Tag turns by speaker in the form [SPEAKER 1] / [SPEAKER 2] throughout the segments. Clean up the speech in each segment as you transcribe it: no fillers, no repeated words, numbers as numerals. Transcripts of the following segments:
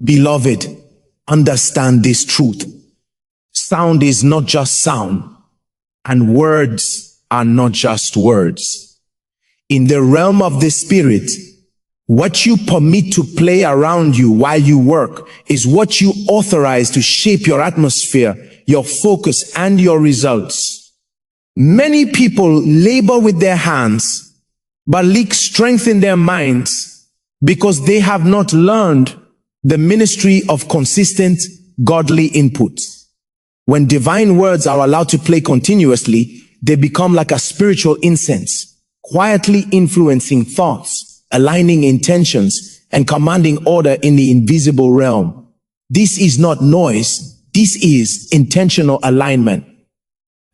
[SPEAKER 1] Beloved, understand this truth. Sound is not just sound, and words are not just words. In the realm of the spirit, what you permit to play around you while you work is what you authorize to shape your atmosphere, your focus, and your results. Many people labor with their hands, but lack strength in their minds because they have not learned the ministry of consistent, godly input. When divine words are allowed to play continuously, they become like a spiritual incense, quietly influencing thoughts, aligning intentions, and commanding order in the invisible realm. This is not noise. This is intentional alignment.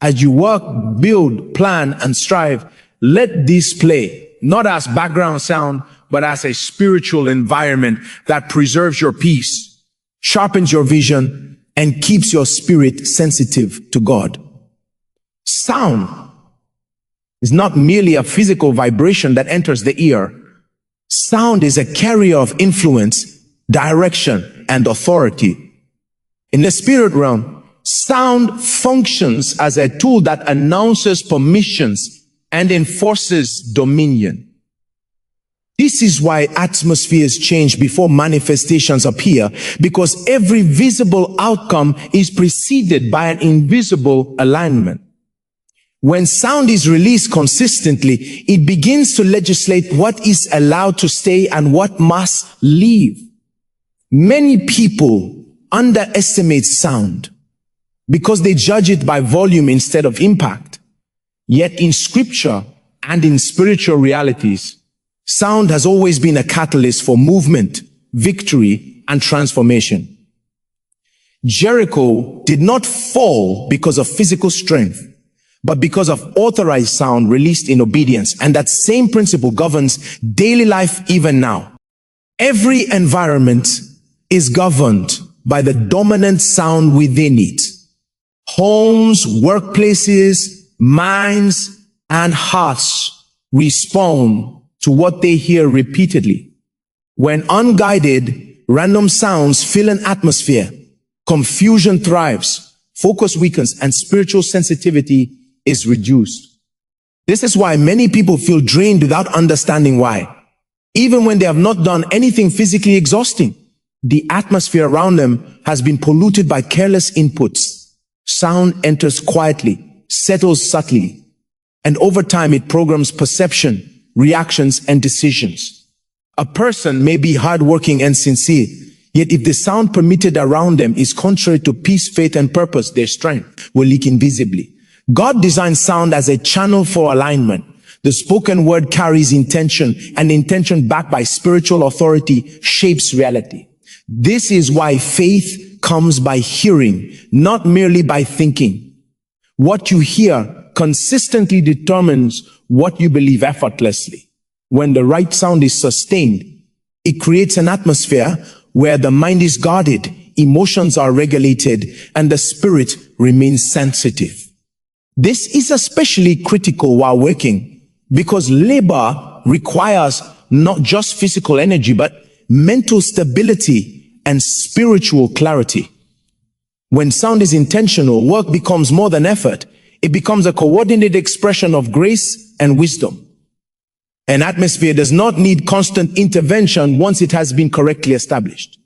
[SPEAKER 1] As you work, build, plan, and strive, let this play, not as background sound, but as a spiritual environment that preserves your peace, sharpens your vision, and keeps your spirit sensitive to God. Sound is not merely a physical vibration that enters the ear. Sound is a carrier of influence, direction, and authority. In the spirit realm, sound functions as a tool that announces permissions and enforces dominion. This is why atmospheres change before manifestations appear, because every visible outcome is preceded by an invisible alignment. When sound is released consistently, it begins to legislate what is allowed to stay and what must leave. Many people underestimate sound because they judge it by volume instead of impact. Yet in scripture and in spiritual realities, sound has always been a catalyst for movement, victory, and transformation. Jericho did not fall because of physical strength, but because of authorized sound released in obedience. And that same principle governs daily life even now. Every environment is governed by the dominant sound within it. Homes, workplaces, minds, and hearts respond to what they hear repeatedly. When unguided, random sounds fill an atmosphere, confusion thrives, focus weakens, and spiritual sensitivity is reduced. This is why many people feel drained without understanding why. Even when they have not done anything physically exhausting, the atmosphere around them has been polluted by careless inputs. Sound enters quietly, settles subtly, and over time it programs perception, reactions, and decisions. A person may be hardworking and sincere, yet if the sound permitted around them is contrary to peace, faith, and purpose, their strength will leak invisibly. God designed sound as a channel for alignment. The spoken word carries intention, and intention backed by spiritual authority shapes reality. This is why faith comes by hearing, not merely by thinking. What you hear consistently determines what you believe effortlessly. When the right sound is sustained, it creates an atmosphere where the mind is guarded, emotions are regulated, and the spirit remains sensitive. This is especially critical while working, because labor requires not just physical energy, but mental stability and spiritual clarity. When sound is intentional, work becomes more than effort. It becomes a coordinated expression of grace and wisdom. An atmosphere does not need constant intervention once it has been correctly established.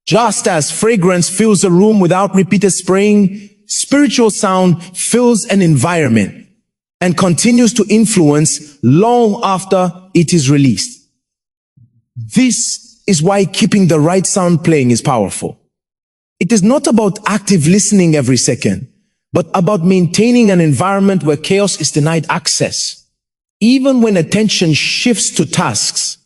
[SPEAKER 1] Just as fragrance fills a room without repeated spraying, spiritual sound fills an environment and continues to influence long after it is released. This is why keeping the right sound playing is powerful. It is not about active listening every second, but about maintaining an environment where chaos is denied access. Even when attention shifts to tasks,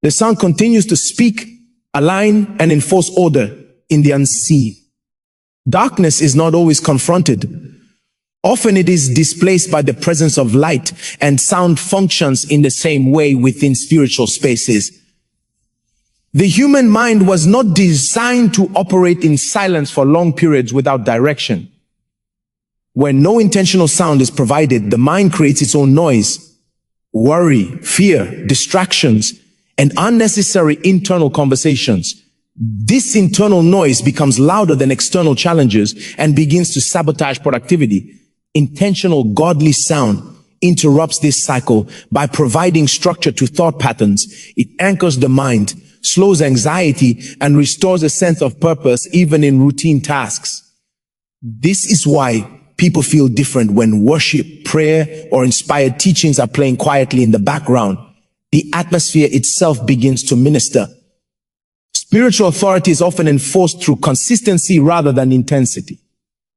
[SPEAKER 1] the sound continues to speak, align, and enforce order in the unseen. Darkness is not always confronted. Often it is displaced by the presence of light, and sound functions in the same way within spiritual spaces. The human mind was not designed to operate in silence for long periods without direction. When no intentional sound is provided, the mind creates its own noise, worry, fear, distractions, and unnecessary internal conversations. This internal noise becomes louder than external challenges and begins to sabotage productivity. Intentional godly sound interrupts this cycle by providing structure to thought patterns. It anchors the mind, slows anxiety, and restores a sense of purpose even in routine tasks. This is why people feel different when worship, prayer, or inspired teachings are playing quietly in the background. The atmosphere itself begins to minister. Spiritual authority is often enforced through consistency rather than intensity.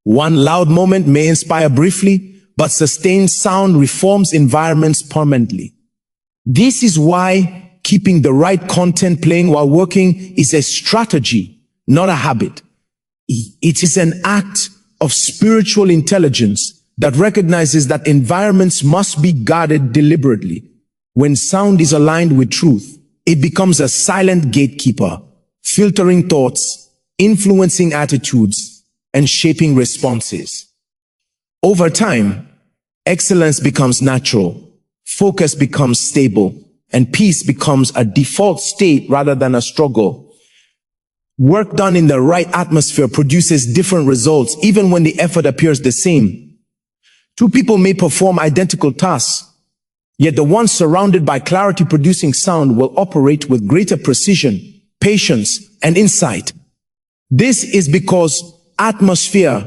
[SPEAKER 1] One loud moment may inspire briefly, but sustained sound reforms environments permanently. This is why keeping the right content playing while working is a strategy, not a habit. It is an act of spiritual intelligence that recognizes that environments must be guarded deliberately. When sound is aligned with truth, it becomes a silent gatekeeper, filtering thoughts, influencing attitudes, and shaping responses. Over time, excellence becomes natural, focus becomes stable, and peace becomes a default state rather than a struggle. Work done in the right atmosphere produces different results, even when the effort appears the same. Two people may perform identical tasks, yet the one surrounded by clarity-producing sound will operate with greater precision, patience, and insight. This is because atmosphere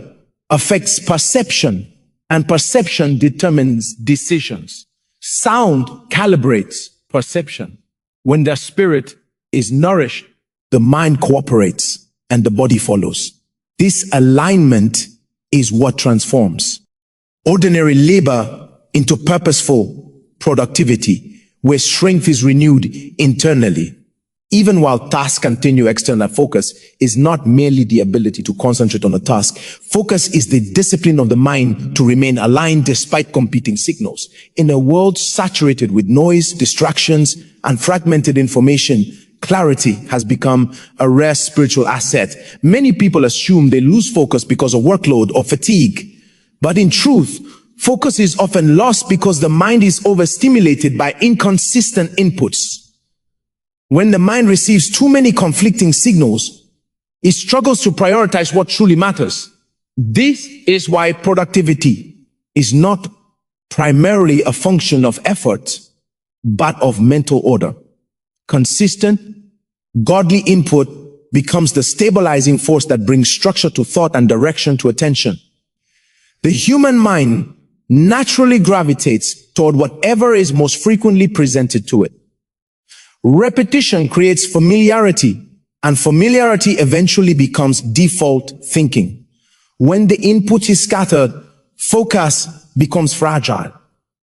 [SPEAKER 1] affects perception, and perception determines decisions. Sound calibrates perception. When the spirit is nourished, the mind cooperates and the body follows. This alignment is what transforms ordinary labor into purposeful productivity, where strength is renewed internally. Even while tasks continue, external focus is not merely the ability to concentrate on a task. Focus is the discipline of the mind to remain aligned despite competing signals. In a world saturated with noise, distractions, and fragmented information, clarity has become a rare spiritual asset. Many people assume they lose focus because of workload or fatigue. But in truth, focus is often lost because the mind is overstimulated by inconsistent inputs. When the mind receives too many conflicting signals, it struggles to prioritize what truly matters. This is why productivity is not primarily a function of effort, but of mental order. Consistent, godly input becomes the stabilizing force that brings structure to thought and direction to attention. The human mind naturally gravitates toward whatever is most frequently presented to it. Repetition creates familiarity, and familiarity eventually becomes default thinking. When the input is scattered, focus becomes fragile.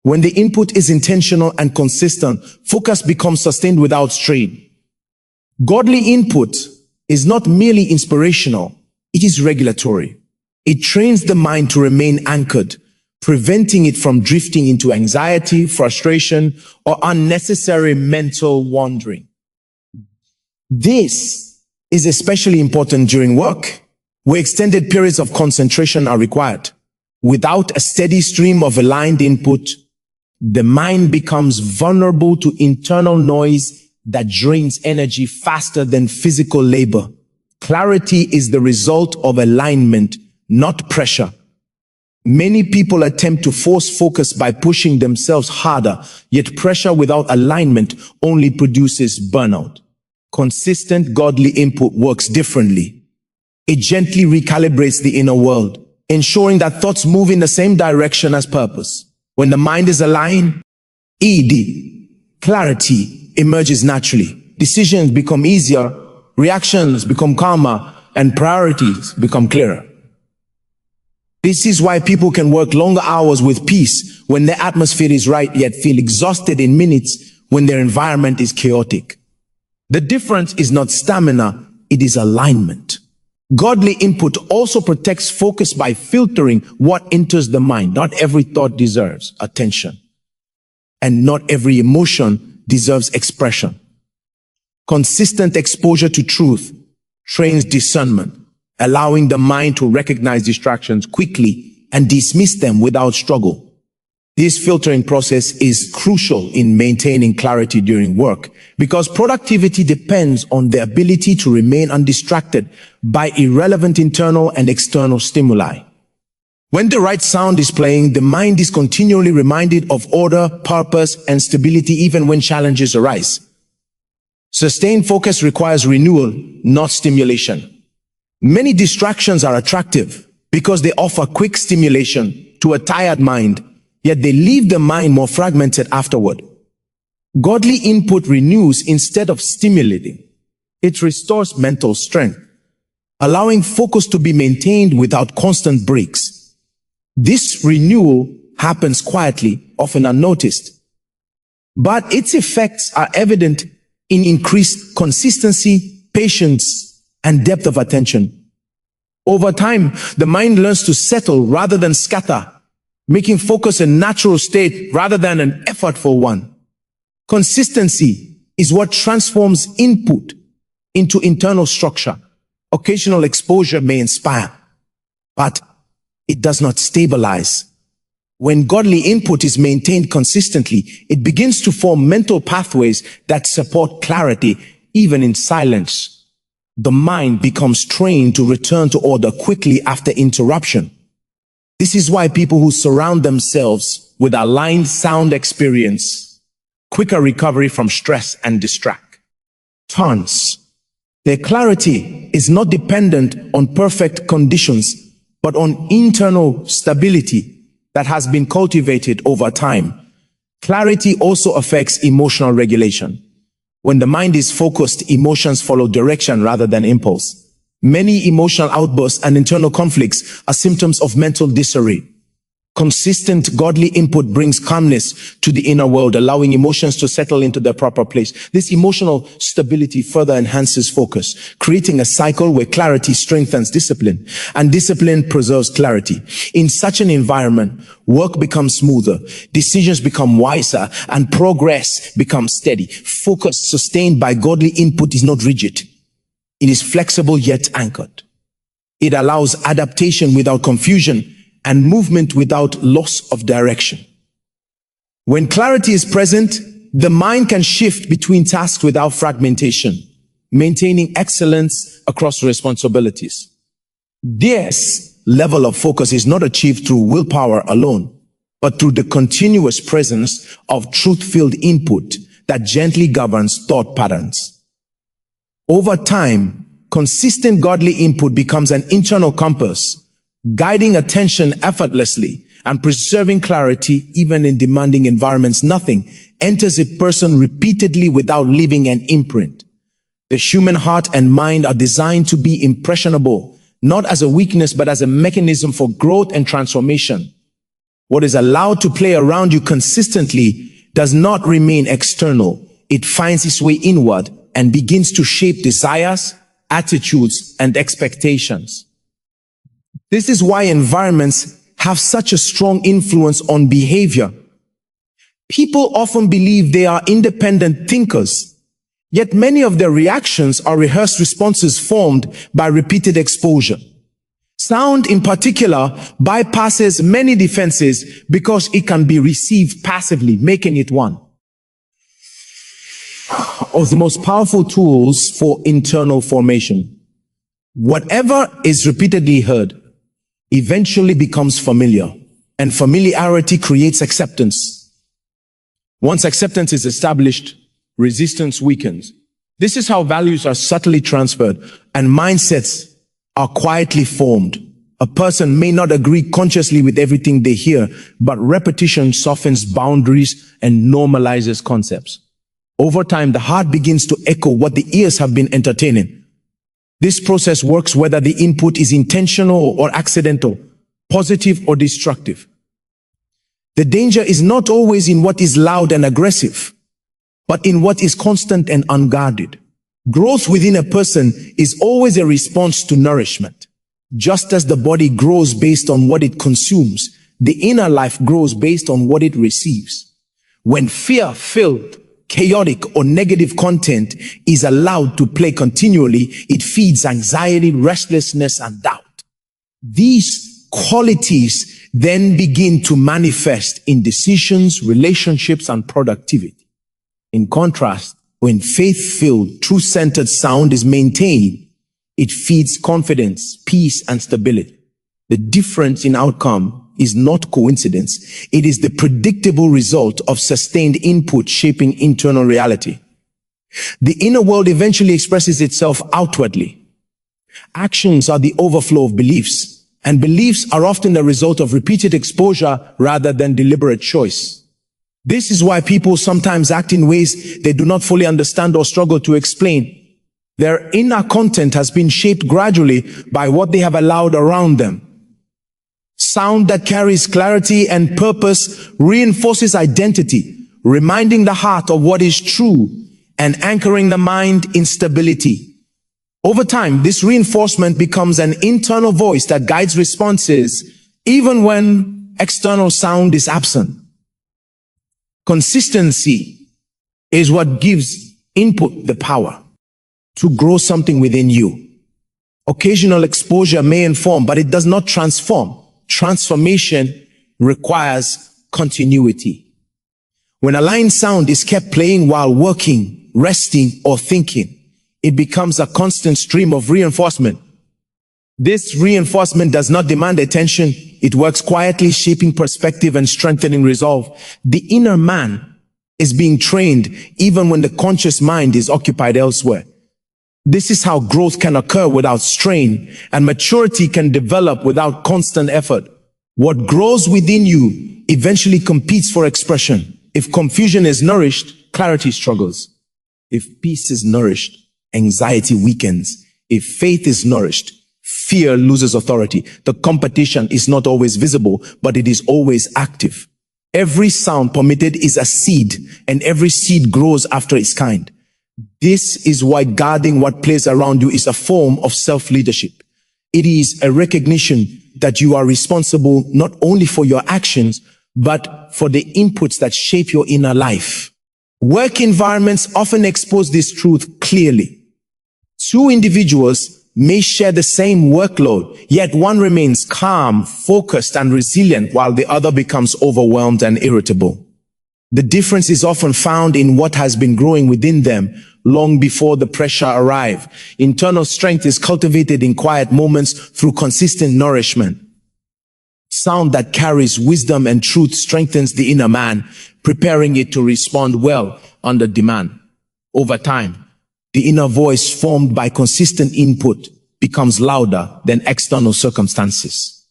[SPEAKER 1] When the input is intentional and consistent, focus becomes sustained without strain. Godly input is not merely inspirational, it is regulatory. It trains the mind to remain anchored, preventing it from drifting into anxiety, frustration, or unnecessary mental wandering. This is especially important during work, where extended periods of concentration are required. Without a steady stream of aligned input, the mind becomes vulnerable to internal noise that drains energy faster than physical labor. Clarity is the result of alignment, not pressure. Many people attempt to force focus by pushing themselves harder, yet pressure without alignment only produces burnout. Consistent godly input works differently. It gently recalibrates the inner world, ensuring that thoughts move in the same direction as purpose. When the mind is aligned, clarity emerges naturally. Decisions become easier, reactions become calmer, and priorities become clearer. This is why people can work longer hours with peace when their atmosphere is right, yet feel exhausted in minutes when their environment is chaotic. The difference is not stamina, it is alignment. Godly input also protects focus by filtering what enters the mind. Not every thought deserves attention, and not every emotion deserves expression. Consistent exposure to truth trains discernment, allowing the mind to recognize distractions quickly and dismiss them without struggle. This filtering process is crucial in maintaining clarity during work because productivity depends on the ability to remain undistracted by irrelevant internal and external stimuli. When the right sound is playing, the mind is continually reminded of order, purpose, and stability even when challenges arise. Sustained focus requires renewal, not stimulation. Many distractions are attractive because they offer quick stimulation to a tired mind, yet they leave the mind more fragmented afterward. Godly input renews instead of stimulating. It restores mental strength, allowing focus to be maintained without constant breaks. This renewal happens quietly, often unnoticed, but its effects are evident in increased consistency, patience, and depth of attention. Over time, the mind learns to settle rather than scatter, making focus a natural state rather than an effortful one. Consistency is what transforms input into internal structure. Occasional exposure may inspire, but it does not stabilize. When godly input is maintained consistently, it begins to form mental pathways that support clarity, even in silence. The mind becomes trained to return to order quickly after interruption. This is why people who surround themselves with aligned sound experience quicker recovery from stress and distractions. Their clarity is not dependent on perfect conditions, but on internal stability that has been cultivated over time. Clarity also affects emotional regulation. When the mind is focused, emotions follow direction rather than impulse. Many emotional outbursts and internal conflicts are symptoms of mental disarray. Consistent godly input brings calmness to the inner world, allowing emotions to settle into their proper place. This emotional stability further enhances focus, creating a cycle where clarity strengthens discipline, and discipline preserves clarity. In such an environment, work becomes smoother, decisions become wiser, and progress becomes steady. Focus sustained by godly input is not rigid. It is flexible yet anchored. It allows adaptation without confusion and movement without loss of direction. When clarity is present, the mind can shift between tasks without fragmentation, maintaining excellence across responsibilities. This level of focus is not achieved through willpower alone, but through the continuous presence of truth-filled input that gently governs thought patterns. Over time, consistent godly input becomes an internal compass, guiding attention effortlessly and preserving clarity even in demanding environments. Nothing enters a person repeatedly without leaving an imprint. The human heart and mind are designed to be impressionable, not as a weakness, but as a mechanism for growth and transformation. What is allowed to play around you consistently does not remain external. It finds its way inward and begins to shape desires, attitudes, and expectations. This is why environments have such a strong influence on behavior. People often believe they are independent thinkers, yet many of their reactions are rehearsed responses formed by repeated exposure. Sound, in particular, bypasses many defenses because it can be received passively, making it one of the most powerful tools for internal formation. Whatever is repeatedly heard eventually becomes familiar, and familiarity creates acceptance. Once acceptance is established, resistance weakens. This is how values are subtly transferred and mindsets are quietly formed. A person may not agree consciously with everything they hear, but repetition softens boundaries and normalizes concepts. Over time, the heart begins to echo what the ears have been entertaining. This process works whether the input is intentional or accidental, positive or destructive. The danger is not always in what is loud and aggressive, but in what is constant and unguarded. Growth within a person is always a response to nourishment. Just as the body grows based on what it consumes, the inner life grows based on what it receives. When fear-filled, chaotic, or negative content is allowed to play continually, it feeds anxiety, restlessness, and doubt. These qualities then begin to manifest in decisions, relationships, and productivity. In contrast, when faith-filled, truth-centered sound is maintained, it feeds confidence, peace, and stability. The difference in outcome is not coincidence. It is the predictable result of sustained input shaping internal reality. The inner world eventually expresses itself outwardly. Actions are the overflow of beliefs, and beliefs are often the result of repeated exposure rather than deliberate choice. This is why people sometimes act in ways they do not fully understand or struggle to explain. Their inner content has been shaped gradually by what they have allowed around them. Sound that carries clarity and purpose reinforces identity, reminding the heart of what is true and anchoring the mind in stability. Over time, this reinforcement becomes an internal voice that guides responses even when external sound is absent. Consistency is what gives input the power to grow something within you. Occasional exposure may inform, but it does not transform. Transformation requires continuity. When aligned sound is kept playing while working, resting, or thinking, it becomes a constant stream of reinforcement. This reinforcement does not demand attention. It works quietly, shaping perspective and strengthening resolve. The inner man is being trained even when the conscious mind is occupied elsewhere. This is how growth can occur without strain, and maturity can develop without constant effort. What grows within you eventually competes for expression. If confusion is nourished, clarity struggles. If peace is nourished, anxiety weakens. If faith is nourished, fear loses authority. The competition is not always visible, but it is always active. Every sound permitted is a seed, and every seed grows after its kind. This is why guarding what plays around you is a form of self-leadership. It is a recognition that you are responsible not only for your actions, but for the inputs that shape your inner life. Work environments often expose this truth clearly. Two individuals may share the same workload, yet one remains calm, focused, and resilient while the other becomes overwhelmed and irritable. The difference is often found in what has been growing within them long before the pressure arrives. Internal strength is cultivated in quiet moments through consistent nourishment. Sound that carries wisdom and truth strengthens the inner man, preparing it to respond well under demand. Over time, the inner voice formed by consistent input becomes louder than external circumstances.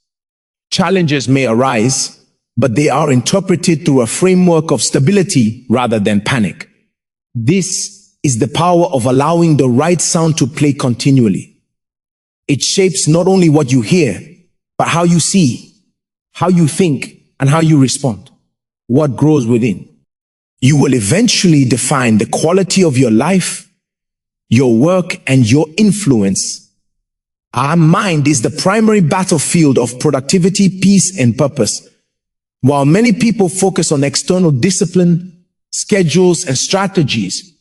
[SPEAKER 1] Challenges may arise, but they are interpreted through a framework of stability rather than panic. This is the power of allowing the right sound to play continually. It shapes not only what you hear, but how you see, how you think, and how you respond. What grows within. You will eventually define the quality of your life, your work, and your influence. Our mind is the primary battlefield of productivity, peace, and purpose. While many people focus on external discipline, schedules, and strategies,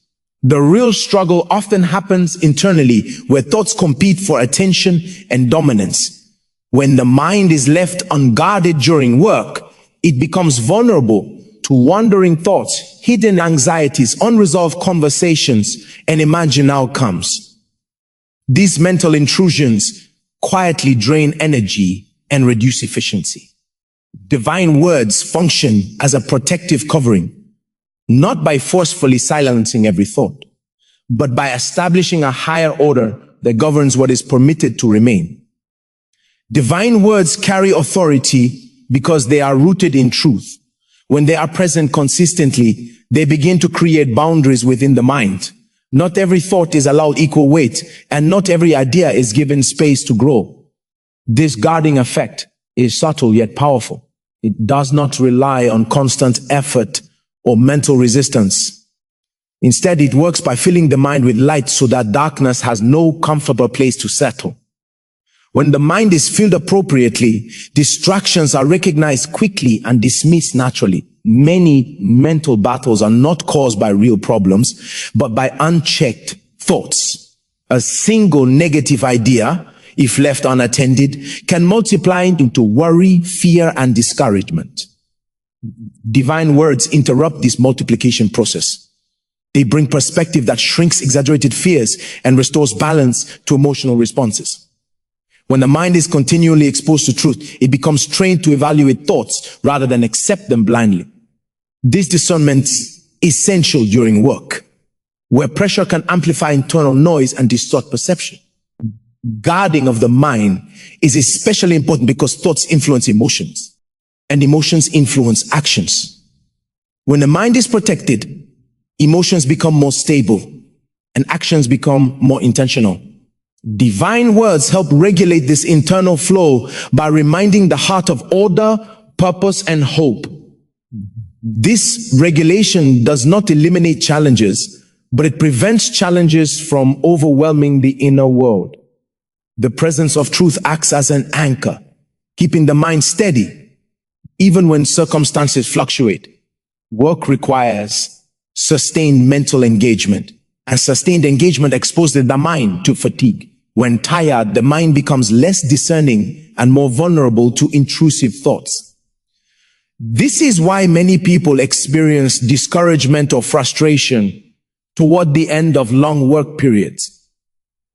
[SPEAKER 1] the real struggle often happens internally, where thoughts compete for attention and dominance. When the mind is left unguarded during work, it becomes vulnerable to wandering thoughts, hidden anxieties, unresolved conversations, and imagined outcomes. These mental intrusions quietly drain energy and reduce efficiency. Divine words function as a protective covering, not by forcefully silencing every thought, but by establishing a higher order that governs what is permitted to remain. Divine words carry authority because they are rooted in truth. When they are present consistently, they begin to create boundaries within the mind. Not every thought is allowed equal weight, and not every idea is given space to grow. This guarding effect is subtle yet powerful. It does not rely on constant effort or mental resistance. Instead, it works by filling the mind with light so that darkness has no comfortable place to settle. When the mind is filled appropriately, distractions are recognized quickly and dismissed naturally. Many mental battles are not caused by real problems, but by unchecked thoughts. A single negative idea if left unattended, can multiply into worry, fear, and discouragement. Divine words interrupt this multiplication process. They bring perspective that shrinks exaggerated fears and restores balance to emotional responses. When the mind is continually exposed to truth, it becomes trained to evaluate thoughts rather than accept them blindly. This discernment is essential during work, where pressure can amplify internal noise and distort perception. Guarding of the mind is especially important because thoughts influence emotions, and emotions influence actions. When the mind is protected, emotions become more stable, and actions become more intentional. Divine words help regulate this internal flow by reminding the heart of order, purpose, and hope. This regulation does not eliminate challenges, but it prevents challenges from overwhelming the inner world. The presence of truth acts as an anchor, keeping the mind steady, even when circumstances fluctuate. Work requires sustained mental engagement, and sustained engagement exposes the mind to fatigue. When tired, the mind becomes less discerning and more vulnerable to intrusive thoughts. This is why many people experience discouragement or frustration toward the end of long work periods.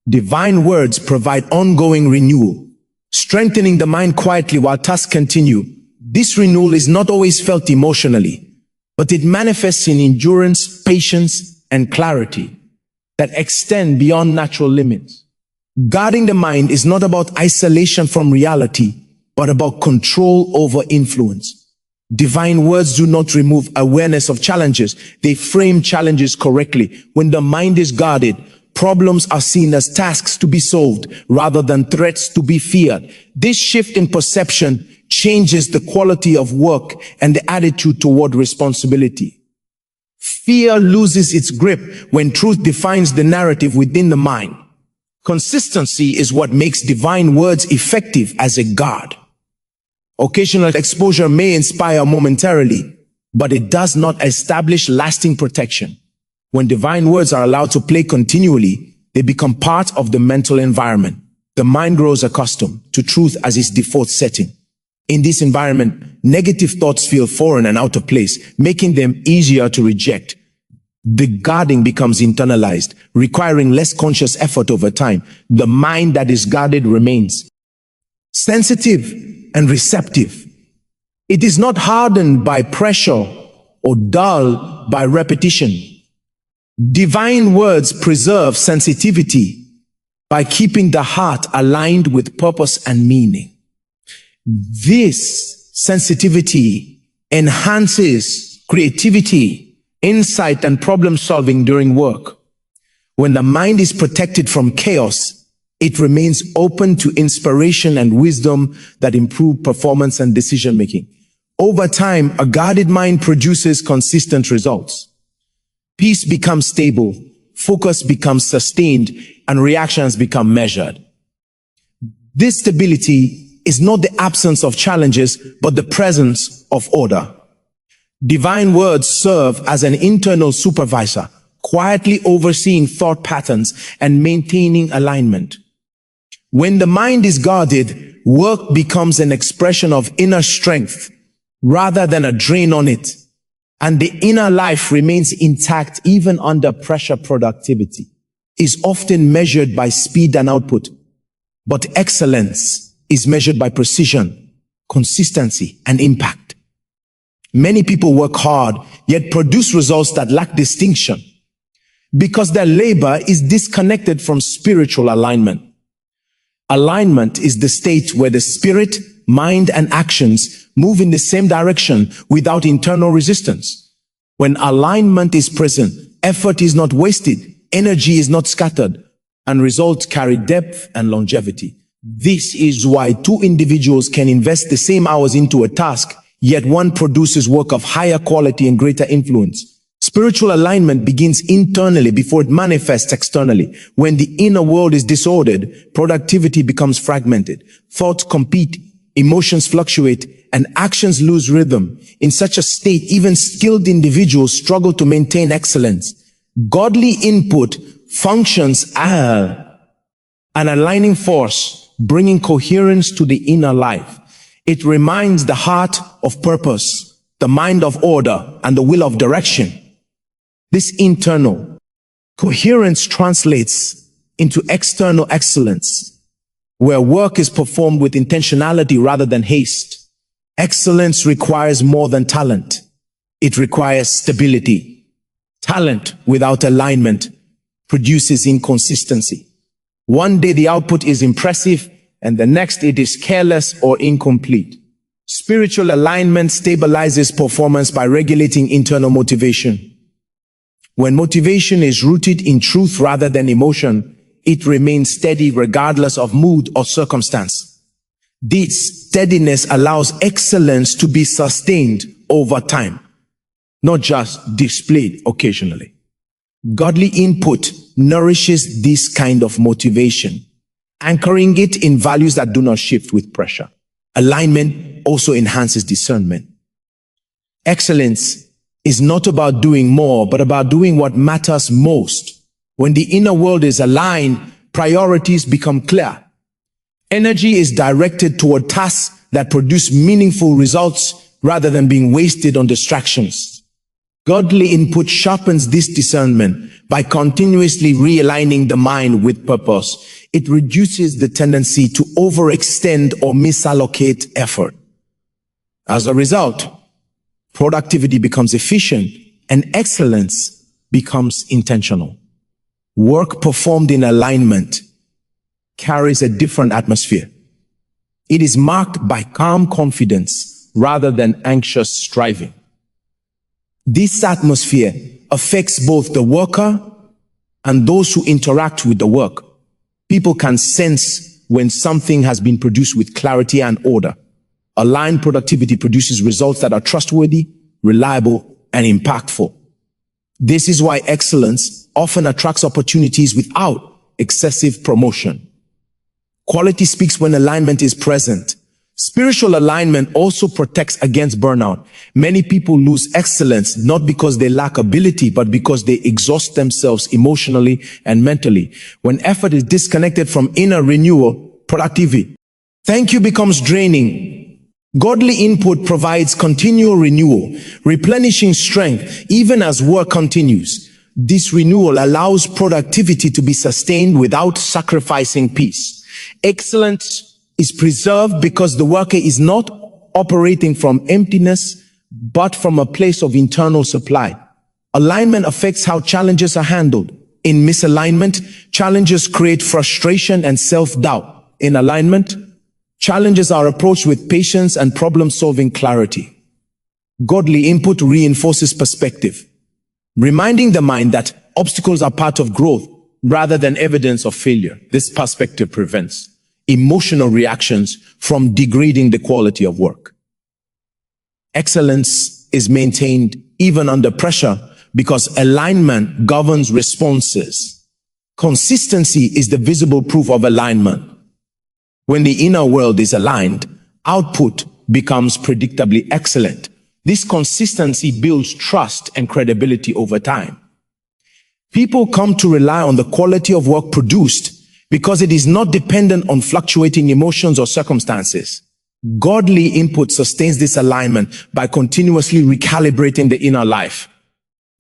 [SPEAKER 1] Divine words provide ongoing renewal, strengthening the mind quietly while tasks continue. This renewal is not always felt emotionally, but it manifests in endurance, patience, and clarity that extend beyond natural limits. Guarding the mind is not about isolation from reality, but about control over influence. Divine words do not remove awareness of challenges. They frame challenges correctly. When the mind is guarded, problems are seen as tasks to be solved rather than threats to be feared. This shift in perception changes the quality of work and the attitude toward responsibility. Fear loses its grip when truth defines the narrative within the mind. Consistency is what makes divine words effective as a guard. Occasional exposure may inspire momentarily, but it does not establish lasting protection. When divine words are allowed to play continually, they become part of the mental environment. The mind grows accustomed to truth as its default setting. In this environment, negative thoughts feel foreign and out of place, making them easier to reject. The guarding becomes internalized, requiring less conscious effort over time. The mind that is guarded remains sensitive and receptive. It is not hardened by pressure or dulled by repetition. Divine words preserve sensitivity by keeping the heart aligned with purpose and meaning. This sensitivity enhances creativity, insight, and problem solving during work. When the mind is protected from chaos, it remains open to inspiration and wisdom that improve performance and decision making. Over time, a guarded mind produces consistent results. Peace becomes stable, focus becomes sustained, and reactions become measured. This stability is not the absence of challenges, but the presence of order. Divine words serve as an internal supervisor, quietly overseeing thought patterns and maintaining alignment. When the mind is guarded, work becomes an expression of inner strength rather than a drain on it, and the inner life remains intact even under pressure. Productivity is often measured by speed and output, but excellence is measured by precision, consistency, and impact. Many people work hard, yet produce results that lack distinction because their labor is disconnected from spiritual alignment. Alignment is the state where the spirit, mind, and actions move in the same direction without internal resistance. When alignment is present, effort is not wasted, energy is not scattered, and results carry depth and longevity. This is why two individuals can invest the same hours into a task, yet one produces work of higher quality and greater influence. Spiritual alignment begins internally before it manifests externally. When the inner world is disordered, productivity becomes fragmented. Thoughts compete, emotions fluctuate, and actions lose rhythm. In such a state, even skilled individuals struggle to maintain excellence. Godly input functions as an aligning force, bringing coherence to the inner life. It reminds the heart of purpose, the mind of order, and the will of direction. This internal coherence translates into external excellence, where work is performed with intentionality rather than haste. Excellence requires more than talent. It requires stability. Talent without alignment produces inconsistency. One day the output is impressive, and the next it is careless or incomplete. Spiritual alignment stabilizes performance by regulating internal motivation. When motivation is rooted in truth rather than emotion, it remains steady regardless of mood or circumstance. This steadiness allows excellence to be sustained over time, not just displayed occasionally. Godly input nourishes this kind of motivation, anchoring it in values that do not shift with pressure. Alignment also enhances discernment. Excellence is not about doing more, but about doing what matters most. When the inner world is aligned, priorities become clear. Energy is directed toward tasks that produce meaningful results rather than being wasted on distractions. Godly input sharpens this discernment by continuously realigning the mind with purpose. It reduces the tendency to overextend or misallocate effort. As a result, productivity becomes efficient and excellence becomes intentional. Work performed in alignment carries a different atmosphere. It is marked by calm confidence rather than anxious striving. This atmosphere affects both the worker and those who interact with the work. People can sense when something has been produced with clarity and order. Aligned productivity produces results that are trustworthy, reliable, and impactful. This is why excellence often attracts opportunities without excessive promotion. Quality speaks when alignment is present. Spiritual alignment also protects against burnout. Many people lose excellence not because they lack ability, but because they exhaust themselves emotionally and mentally. When effort is disconnected from inner renewal, productivity, becomes draining. Godly input provides continual renewal, replenishing strength even as work continues. This renewal allows productivity to be sustained without sacrificing peace. Excellence is preserved because the worker is not operating from emptiness, but from a place of internal supply. Alignment affects how challenges are handled. In misalignment, challenges create frustration and self-doubt. In alignment, challenges are approached with patience and problem-solving clarity. Godly input reinforces perspective, reminding the mind that obstacles are part of growth rather than evidence of failure. This perspective prevents emotional reactions from degrading the quality of work. Excellence is maintained even under pressure because alignment governs responses. Consistency is the visible proof of alignment. When the inner world is aligned, output becomes predictably excellent. This consistency builds trust and credibility over time. People come to rely on the quality of work produced because it is not dependent on fluctuating emotions or circumstances. Godly input sustains this alignment by continuously recalibrating the inner life.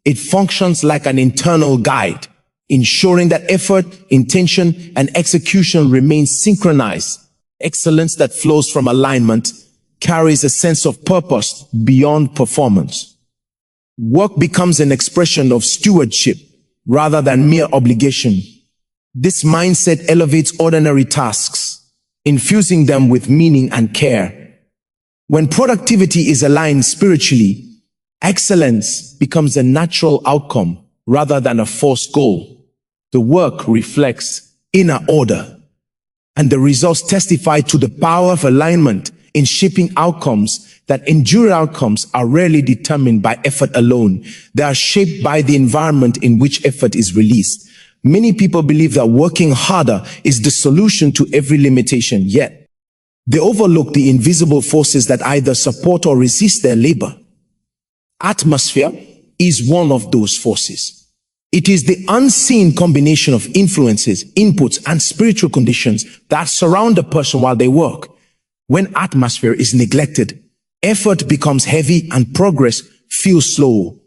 [SPEAKER 1] It functions like an internal guide, ensuring that effort, intention, and execution remain synchronized. Excellence that flows from alignment carries a sense of purpose beyond performance. Work becomes an expression of stewardship rather than mere obligation. This mindset elevates ordinary tasks, infusing them with meaning and care. When productivity is aligned spiritually, excellence becomes a natural outcome rather than a forced goal. The work reflects inner order, and the results testify to the power of alignment in shaping outcomes. That enduring outcomes are rarely determined by effort alone. They are shaped by the environment in which effort is released. Many people believe that working harder is the solution to every limitation, yet they overlook the invisible forces that either support or resist their labor. Atmosphere is one of those forces. It is the unseen combination of influences, inputs, and spiritual conditions that surround a person while they work. When atmosphere is neglected, effort becomes heavy and progress feels slow.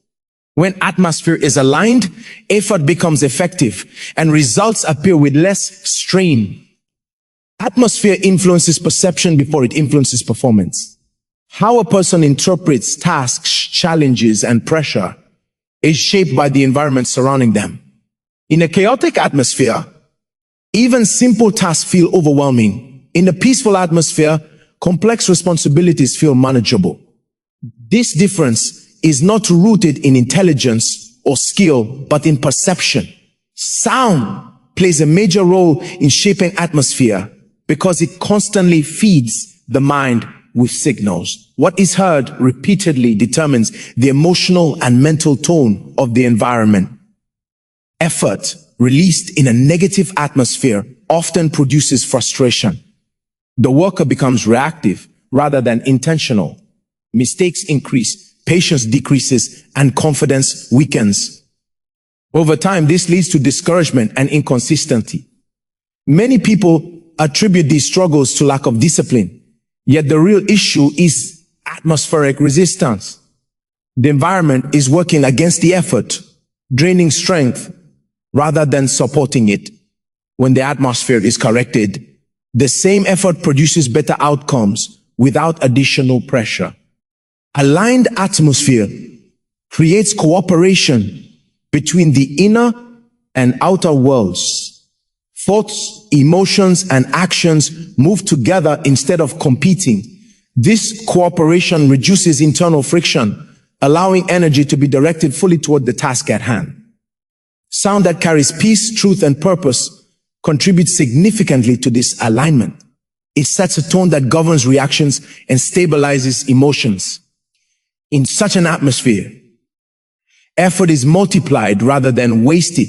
[SPEAKER 1] When atmosphere is aligned, effort becomes effective and results appear with less strain. Atmosphere influences perception before it influences performance. How a person interprets tasks, challenges, and pressure is shaped by the environment surrounding them. In a chaotic atmosphere, even simple tasks feel overwhelming. In a peaceful atmosphere, complex responsibilities feel manageable. This difference is not rooted in intelligence or skill, but in perception. Sound plays a major role in shaping atmosphere because it constantly feeds the mind with signals. What is heard repeatedly determines the emotional and mental tone of the environment. Effort released in a negative atmosphere often produces frustration. The worker becomes reactive rather than intentional. Mistakes increase, patience decreases, and confidence weakens. Over time, this leads to discouragement and inconsistency. Many people attribute these struggles to lack of discipline. Yet the real issue is atmospheric resistance. The environment is working against the effort, draining strength rather than supporting it. When the atmosphere is corrected, the same effort produces better outcomes without additional pressure. Aligned atmosphere creates cooperation between the inner and outer worlds. Thoughts, emotions, and actions move together instead of competing. This cooperation reduces internal friction, allowing energy to be directed fully toward the task at hand. Sound that carries peace, truth, and purpose contributes significantly to this alignment. It sets a tone that governs reactions and stabilizes emotions. In such an atmosphere, effort is multiplied rather than wasted.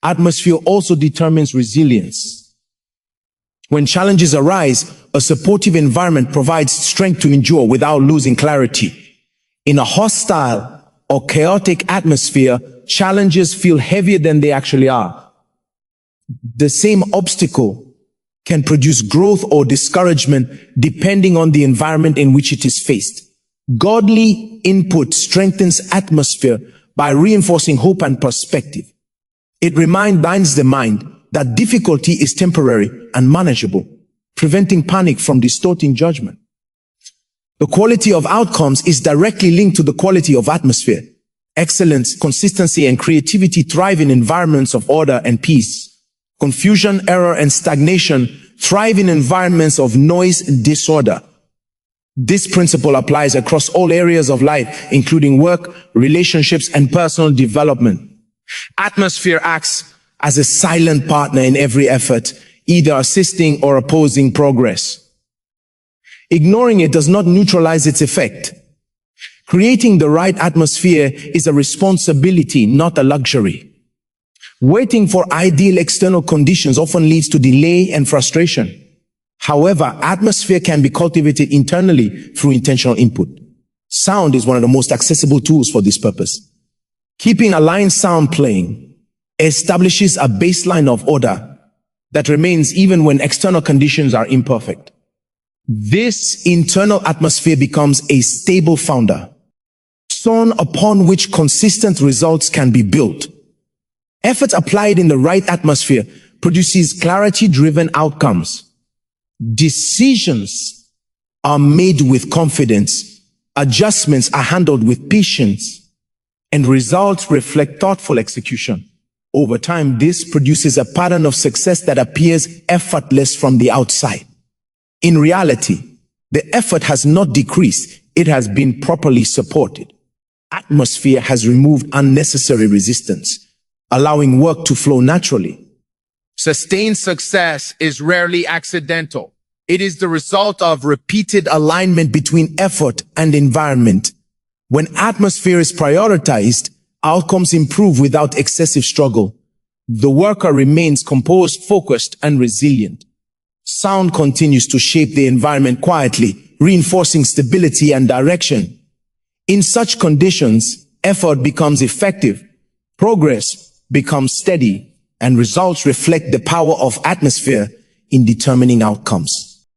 [SPEAKER 1] Atmosphere also determines resilience. When challenges arise, a supportive environment provides strength to endure without losing clarity. In a hostile or chaotic atmosphere, challenges feel heavier than they actually are. The same obstacle can produce growth or discouragement depending on the environment in which it is faced. Godly input strengthens atmosphere by reinforcing hope and perspective. It reminds the mind that difficulty is temporary and manageable, preventing panic from distorting judgment. The quality of outcomes is directly linked to the quality of atmosphere. Excellence, consistency, and creativity thrive in environments of order and peace. Confusion, error, and stagnation thrive in environments of noise and disorder. This principle applies across all areas of life, including work, relationships, and personal development. Atmosphere acts as a silent partner in every effort, either assisting or opposing progress. Ignoring it does not neutralize its effect. Creating the right atmosphere is a responsibility, not a luxury. Waiting for ideal external conditions often leads to delay and frustration. However, atmosphere can be cultivated internally through intentional input. Sound is one of the most accessible tools for this purpose. Keeping aligned sound playing establishes a baseline of order that remains even when external conditions are imperfect. This internal atmosphere becomes a stable founder, stone upon which consistent results can be built. Effort applied in the right atmosphere produces clarity-driven outcomes. Decisions are made with confidence, adjustments are handled with patience, and results reflect thoughtful execution. Over time, this produces a pattern of success that appears effortless from the outside. In reality, the effort has not decreased, it has been properly supported. Atmosphere has removed unnecessary resistance, allowing work to flow naturally. Sustained success is rarely accidental. It is the result of repeated alignment between effort and environment. When atmosphere is prioritized, outcomes improve without excessive struggle. The worker remains composed, focused, and resilient. Sound continues to shape the environment quietly, reinforcing stability and direction. In such conditions, effort becomes effective, Progress becomes steady, and results reflect the power of atmosphere in determining outcomes.